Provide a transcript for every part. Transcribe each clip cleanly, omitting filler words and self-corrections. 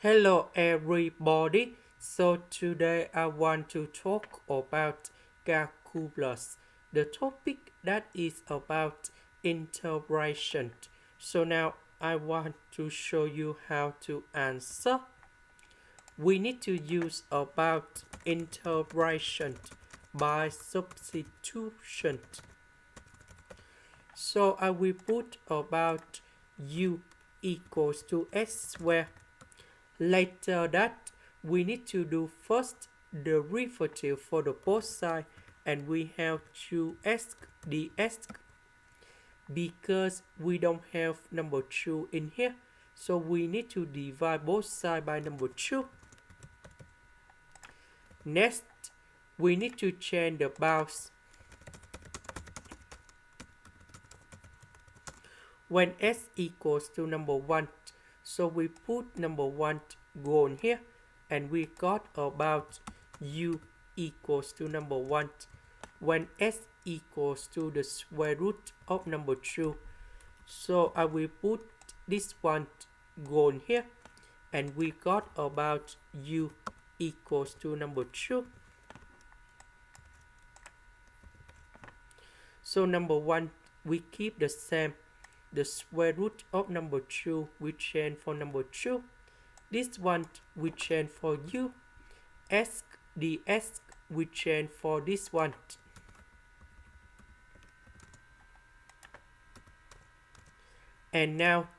Hello everybody. So today I want to talk about calculus, the topic that is about integration. So now I want to show you how to answer. We need to use about integration by substitution. So I will put about u equals to x squared. Later that, we need to do first the derivative for the both side, and we have to ask the ask because we don't have number 2 in here, so we need to divide both sides by number 2. Next, we need to change the bounds. When s equals to number 1, so we put number 1 go on here, and we got about u equals to number 1 when s equals to the square root of number 2. So I will put this one go on here, and we got about u equals to number 2. So number 1 we keep the same. The square root of number 2 we change for number 2. This one we change for u. Ask the ask we change for this one. And now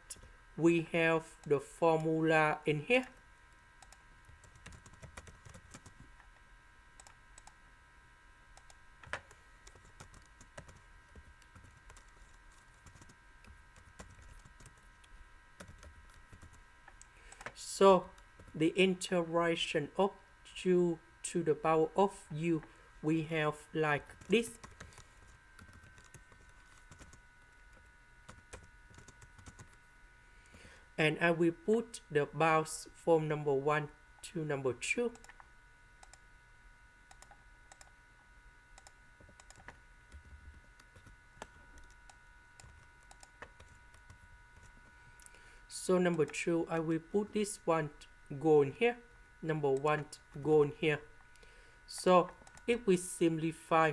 we have the formula in here. So the integration of 2 to the power of u we have like this. And I will put the bounds from number 1 to number 2. So number 2, I will put this one go in here, number 1 go in here. So if we simplify,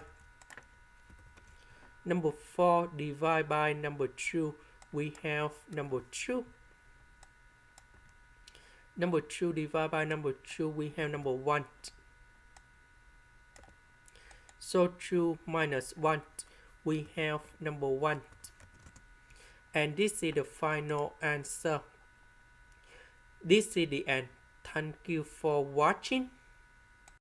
number 4 divided by number 2, we have number 2. Number 2 divided by number 2, we have number 1. So 2 minus 1, we have number 1. And this is the final answer. This is the end. Thank you for watching.